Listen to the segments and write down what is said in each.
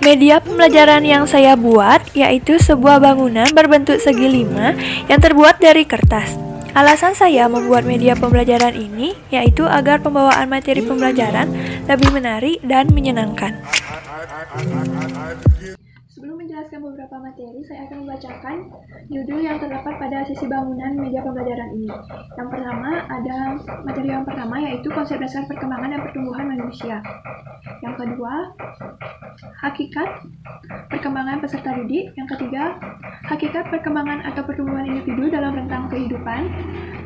Media pembelajaran yang saya buat yaitu sebuah bangunan berbentuk segi 5 yang terbuat dari kertas. Alasan saya membuat media pembelajaran ini yaitu agar pembawaan materi pembelajaran lebih menarik dan menyenangkan. Sebelum menjelaskan beberapa materi, saya akan membacakan judul yang terdapat pada sisi bangunan media pembelajaran ini. Materi yang pertama yaitu konsep dasar perkembangan dan pertumbuhan manusia. Yang kedua, hakikat perkembangan peserta didik. Yang ketiga, hakikat perkembangan atau pertumbuhan individu dalam rentang kehidupan.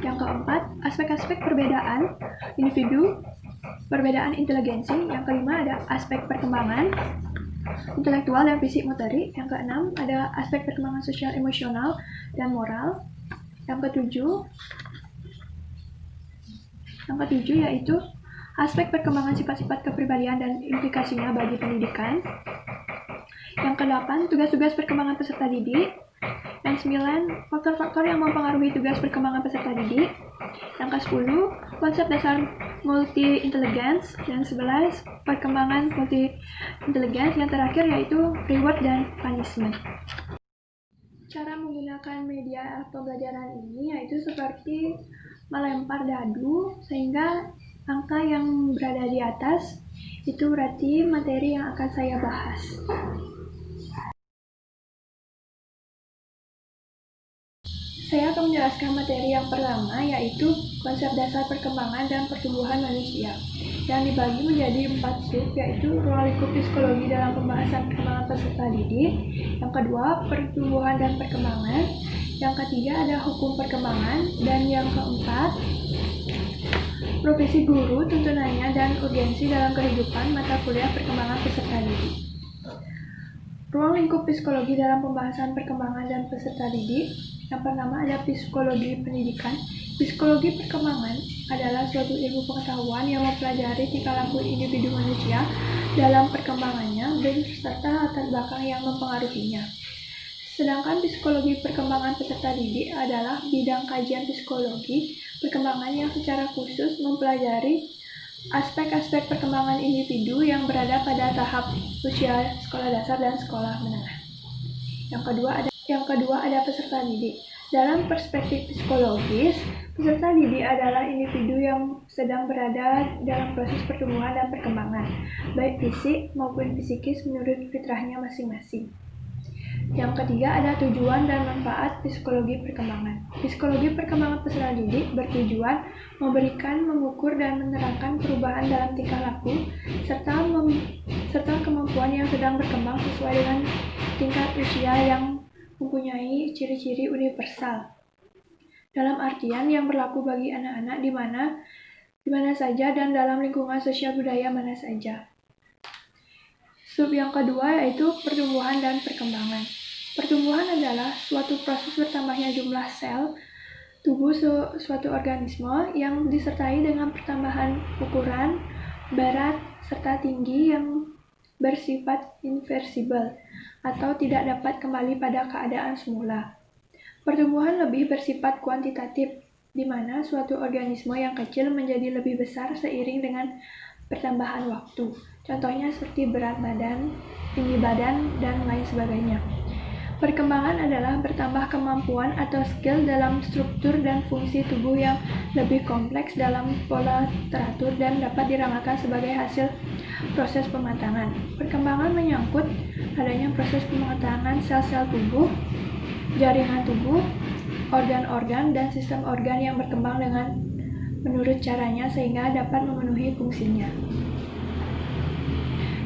Yang keempat, aspek-aspek perbedaan individu, perbedaan inteligensi. Yang kelima, ada aspek perkembangan intelektual dan fisik motorik. Yang keenam, ada aspek perkembangan sosial, emosional, dan moral. Yang ketujuh yaitu aspek perkembangan sifat-sifat kepribadian dan implikasinya bagi pendidikan. Yang kedelapan, tugas-tugas perkembangan peserta didik. Yang sembilan, faktor-faktor yang mempengaruhi tugas perkembangan peserta didik. Yang ke-10, konsep dasar multi-intelligence. Dan 11, perkembangan multi-intelligence. Yang terakhir yaitu reward dan punishment. Cara menggunakan media pembelajaran ini yaitu seperti melempar dadu, sehingga angka yang berada di atas itu berarti materi yang akan saya bahas. Saya akan menjelaskan materi yang pertama yaitu konsep dasar perkembangan dan pertumbuhan manusia yang dibagi menjadi 4 sub, yaitu ruang lingkup psikologi dalam pembahasan perkembangan peserta didik. Yang kedua, pertumbuhan dan perkembangan. Yang ketiga, ada hukum perkembangan. Dan yang keempat, profesi guru, tuntunannya dan urgensi dalam kehidupan mata kuliah perkembangan peserta didik. Ruang lingkup psikologi dalam pembahasan perkembangan dan peserta didik. Yang pertama ada psikologi pendidikan. Psikologi perkembangan adalah suatu ilmu pengetahuan yang mempelajari tingkah laku individu manusia dalam perkembangannya beserta latar belakang yang mempengaruhinya. Sedangkan psikologi perkembangan peserta didik adalah bidang kajian psikologi perkembangan yang secara khusus mempelajari aspek-aspek perkembangan individu yang berada pada tahap usia sekolah dasar dan sekolah menengah. Yang kedua ada peserta didik. Dalam perspektif psikologis, peserta didik adalah individu yang sedang berada dalam proses pertumbuhan dan perkembangan, baik fisik maupun psikis menurut fitrahnya masing-masing. Yang ketiga ada tujuan dan manfaat psikologi perkembangan. Psikologi perkembangan peserta didik bertujuan memberikan, mengukur, dan menerangkan perubahan dalam tingkah laku serta kemampuan yang sedang berkembang sesuai dengan tingkat usia yang mempunyai ciri-ciri universal. Dalam artian yang berlaku bagi anak-anak di mana saja dan dalam lingkungan sosial budaya mana saja. Sub yang kedua yaitu pertumbuhan dan perkembangan. Pertumbuhan adalah suatu proses bertambahnya jumlah sel tubuh suatu organisme yang disertai dengan pertambahan ukuran, berat, serta tinggi yang bersifat irreversibel atau tidak dapat kembali pada keadaan semula. Pertumbuhan lebih bersifat kuantitatif, di mana suatu organisme yang kecil menjadi lebih besar seiring dengan pertambahan waktu. Contohnya seperti berat badan, tinggi badan, dan lain sebagainya. Perkembangan adalah bertambah kemampuan atau skill dalam struktur dan fungsi tubuh yang lebih kompleks dalam pola teratur dan dapat diramalkan sebagai hasil proses pematangan. Perkembangan menyangkut adanya proses pematangan sel-sel tubuh, jaringan tubuh, organ-organ, dan sistem organ yang berkembang dengan menurut caranya sehingga dapat memenuhi fungsinya.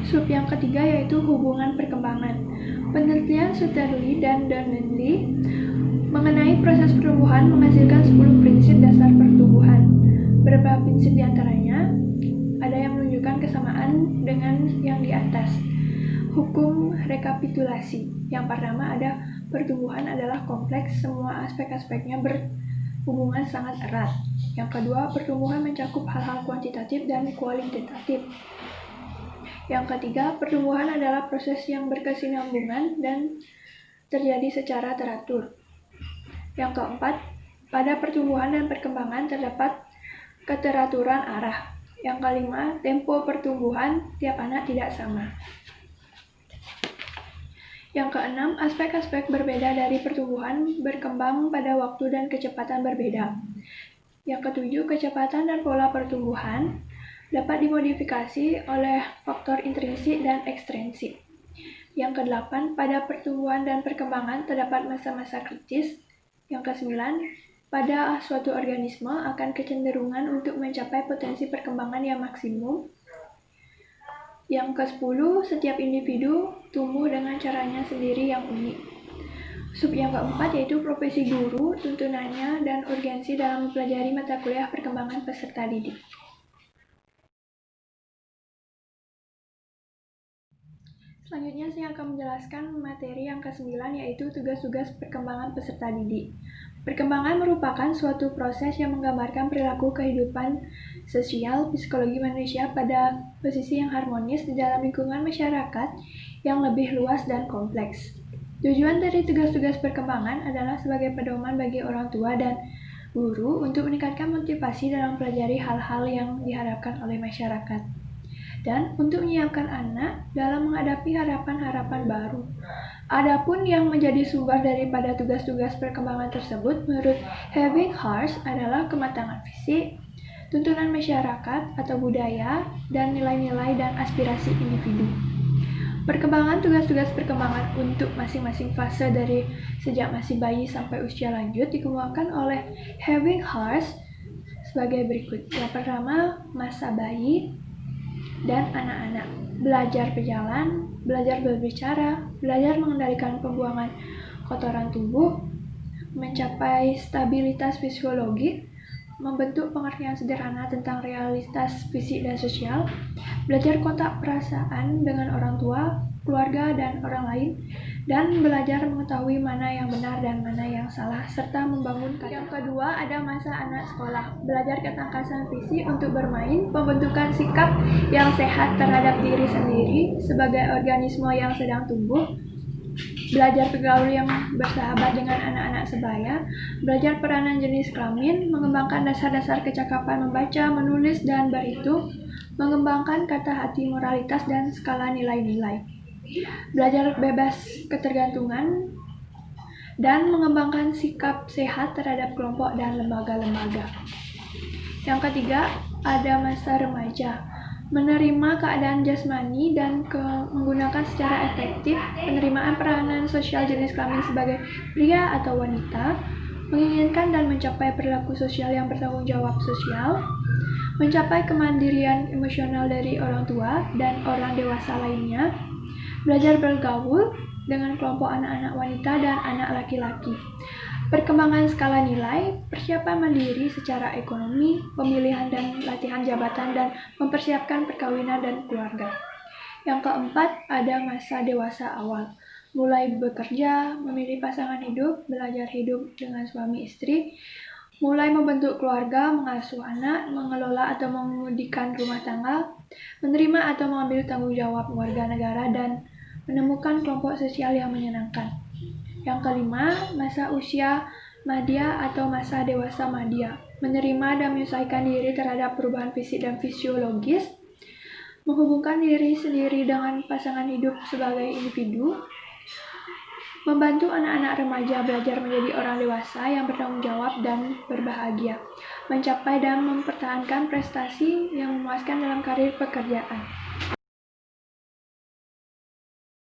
Sub yang ketiga yaitu hubungan perkembangan. Penelitian Sutherland dan Donnelly mengenai proses pertumbuhan menghasilkan 10 prinsip dasar pertumbuhan. Beberapa prinsip diantaranya ada yang menunjukkan kesamaan dengan yang di atas. Hukum rekapitulasi. Yang pertama ada pertumbuhan adalah kompleks, semua aspek-aspeknya berhubungan sangat erat. Yang kedua, pertumbuhan mencakup hal-hal kuantitatif dan kualitatif. Yang ketiga, pertumbuhan adalah proses yang berkesinambungan dan terjadi secara teratur. Yang keempat, pada pertumbuhan dan perkembangan terdapat keteraturan arah. Yang kelima, tempo pertumbuhan tiap anak tidak sama. Yang keenam, aspek-aspek berbeda dari pertumbuhan berkembang pada waktu dan kecepatan berbeda. Yang ketujuh, kecepatan dan pola pertumbuhan dapat dimodifikasi oleh faktor intrinsik dan ekstrinsik. Yang kedelapan, pada pertumbuhan dan perkembangan terdapat masa-masa kritis. Yang kesembilan, pada suatu organisme akan kecenderungan untuk mencapai potensi perkembangan yang maksimum. Yang ke-10, setiap individu tumbuh dengan caranya sendiri yang unik. Sub yang keempat yaitu profesi guru, tuntunannya, dan urgensi dalam mempelajari mata kuliah perkembangan peserta didik. Selanjutnya saya akan menjelaskan materi yang ke-9 yaitu tugas-tugas perkembangan peserta didik. Perkembangan merupakan suatu proses yang menggambarkan perilaku kehidupan sosial psikologi manusia pada posisi yang harmonis di dalam lingkungan masyarakat yang lebih luas dan kompleks. Tujuan dari tugas-tugas perkembangan adalah sebagai pedoman bagi orang tua dan guru untuk meningkatkan motivasi dalam mempelajari hal-hal yang diharapkan oleh masyarakat dan untuk menyiapkan anak dalam menghadapi harapan-harapan baru. Adapun yang menjadi sumber daripada tugas-tugas perkembangan tersebut menurut Ebbinghaus adalah kematangan fisik, tuntunan masyarakat atau budaya, dan nilai-nilai dan aspirasi individu. Perkembangan tugas-tugas perkembangan untuk masing-masing fase dari sejak masih bayi sampai usia lanjut dikembangkan oleh Ebbinghaus sebagai berikut. Yang pertama, masa bayi dan anak-anak. Belajar berjalan, belajar berbicara, belajar mengendalikan pembuangan kotoran tubuh, mencapai stabilitas fisiologi, membentuk pengertian sederhana tentang realitas fisik dan sosial, belajar kontak perasaan dengan orang tua, keluarga, dan orang lain, dan belajar mengetahui mana yang benar dan mana yang salah, serta membangun karakter. Yang kedua, ada masa anak sekolah, belajar ketangkasan fisik untuk bermain, pembentukan sikap yang sehat terhadap diri sendiri sebagai organisme yang sedang tumbuh, belajar bergaul yang bersahabat dengan anak-anak sebaya, belajar peranan jenis kelamin, mengembangkan dasar-dasar kecakapan membaca, menulis, dan berhitung, mengembangkan kata hati moralitas dan skala nilai-nilai, belajar bebas ketergantungan, dan mengembangkan sikap sehat terhadap kelompok dan lembaga-lembaga. Yang ketiga, ada masa remaja, menerima keadaan jasmani dan menggunakan secara efektif penerimaan peranan sosial jenis kelamin sebagai pria atau wanita, menginginkan dan mencapai perilaku sosial yang bertanggung jawab sosial, mencapai kemandirian emosional dari orang tua dan orang dewasa lainnya, belajar bergaul dengan kelompok anak-anak wanita dan anak laki-laki. Perkembangan skala nilai, persiapan mandiri secara ekonomi, pemilihan dan latihan jabatan, dan mempersiapkan perkawinan dan keluarga. Yang keempat, ada masa dewasa awal, mulai bekerja, memilih pasangan hidup, belajar hidup dengan suami istri, mulai membentuk keluarga, mengasuh anak, mengelola atau mengemudikan rumah tangga, menerima atau mengambil tanggung jawab warga negara, dan menemukan kelompok sosial yang menyenangkan. Yang kelima, masa usia madya atau masa dewasa madya, menerima dan menyesuaikan diri terhadap perubahan fisik dan fisiologis, menghubungkan diri sendiri dengan pasangan hidup sebagai individu, membantu anak-anak remaja belajar menjadi orang dewasa yang bertanggung jawab dan berbahagia, mencapai dan mempertahankan prestasi yang memuaskan dalam karir pekerjaan.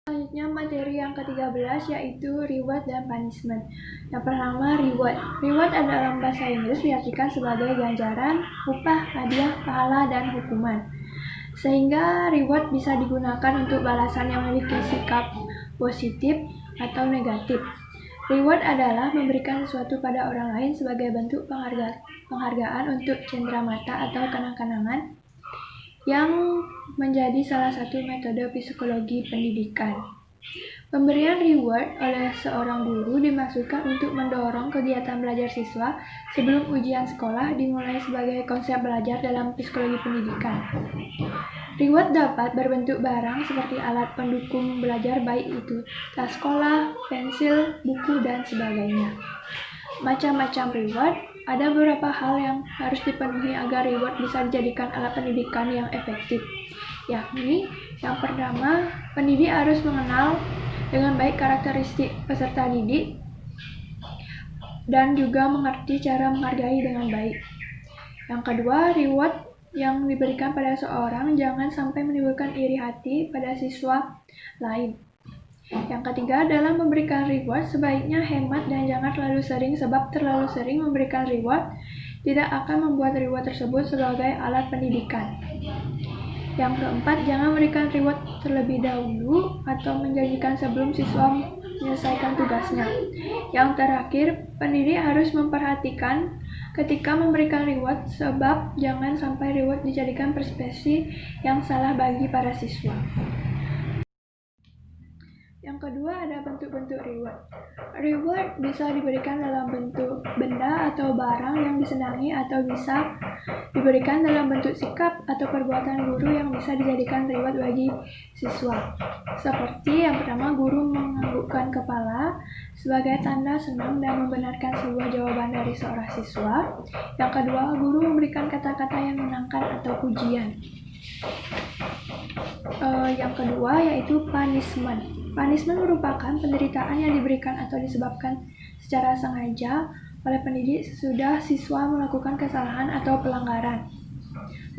Selanjutnya materi yang ke-13 yaitu reward dan punishment. Yang pertama, reward. Reward dalam bahasa Inggris diartikan sebagai ganjaran, upah, hadiah, pahala, dan hukuman. Sehingga reward bisa digunakan untuk balasan yang memiliki sikap positif atau negatif. Reward adalah memberikan sesuatu pada orang lain sebagai bentuk penghargaan untuk cenderamata atau kenang-kenangan, yang menjadi salah satu metode psikologi pendidikan. Pemberian reward oleh seorang guru dimaksudkan untuk mendorong kegiatan belajar siswa sebelum ujian sekolah dimulai sebagai konsep belajar dalam psikologi pendidikan. Reward dapat berbentuk barang seperti alat pendukung belajar baik itu tas sekolah, pensil, buku, dan sebagainya. Macam-macam reward, ada beberapa hal yang harus dipenuhi agar reward bisa dijadikan alat pendidikan yang efektif, yakni yang pertama, pendidik harus mengenal dengan baik karakteristik peserta didik dan juga mengerti cara menghargai dengan baik. Yang kedua, reward yang diberikan pada seorang jangan sampai menimbulkan iri hati pada siswa lain. Yang ketiga, dalam memberikan reward sebaiknya hemat dan jangan terlalu sering, sebab terlalu sering memberikan reward tidak akan membuat reward tersebut sebagai alat pendidikan. Yang keempat, jangan memberikan reward terlebih dahulu atau menjanjikan sebelum siswa menyelesaikan tugasnya. Yang terakhir, pendidik harus memperhatikan ketika memberikan reward, sebab jangan sampai reward dijadikan persepsi yang salah bagi para siswa. Yang kedua, ada bentuk-bentuk reward. Reward bisa diberikan dalam bentuk benda atau barang yang disenangi, atau bisa diberikan dalam bentuk sikap atau perbuatan guru yang bisa dijadikan reward bagi siswa. Seperti yang pertama, guru menganggukkan kepala sebagai tanda senang dan membenarkan sebuah jawaban dari seorang siswa. Yang kedua, guru memberikan kata-kata yang menyenangkan atau pujian. Yang kedua yaitu punishment. Punishment merupakan penderitaan yang diberikan atau disebabkan secara sengaja oleh pendidik sesudah siswa melakukan kesalahan atau pelanggaran.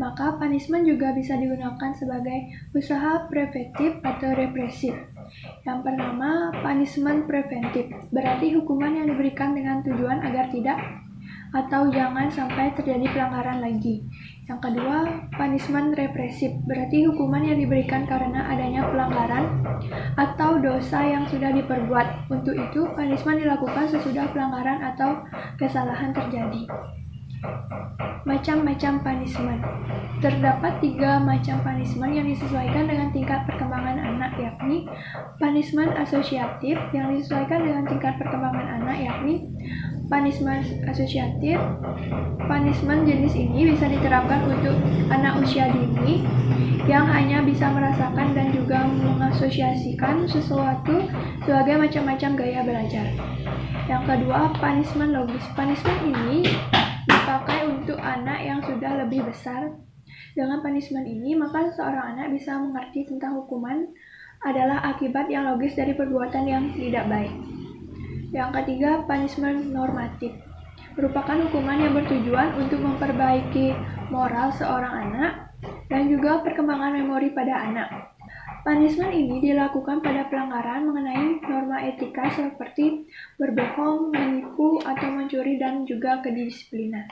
Maka punishment juga bisa digunakan sebagai usaha preventif atau represif. Yang pertama, punishment preventif, berarti hukuman yang diberikan dengan tujuan agar tidak atau jangan sampai terjadi pelanggaran lagi. Yang kedua, punishment represif, berarti hukuman yang diberikan karena adanya pelanggaran atau dosa yang sudah diperbuat. Untuk itu, punishment dilakukan sesudah pelanggaran atau kesalahan terjadi. Macam-macam punishment. Terdapat 3 macam punishment yang disesuaikan dengan tingkat perkembangan anak, yakni punishment asosiatif yang disesuaikan dengan tingkat perkembangan anak, yakni punishment asosiatif. Punishment jenis ini bisa diterapkan untuk anak usia dini yang hanya bisa merasakan dan juga mengasosiasikan sesuatu sebagai macam-macam gaya belajar. Yang kedua, punishment logis. Punishment ini dipakai untuk anak yang sudah lebih besar. Dengan punishment ini, maka seorang anak bisa mengerti tentang hukuman adalah akibat yang logis dari perbuatan yang tidak baik. Yang ketiga, punishment normatif, merupakan hukuman yang bertujuan untuk memperbaiki moral seorang anak dan juga perkembangan memori pada anak. Punishment ini dilakukan pada pelanggaran mengenai norma etika seperti berbohong, menipu, atau mencuri, dan juga kedisiplinan.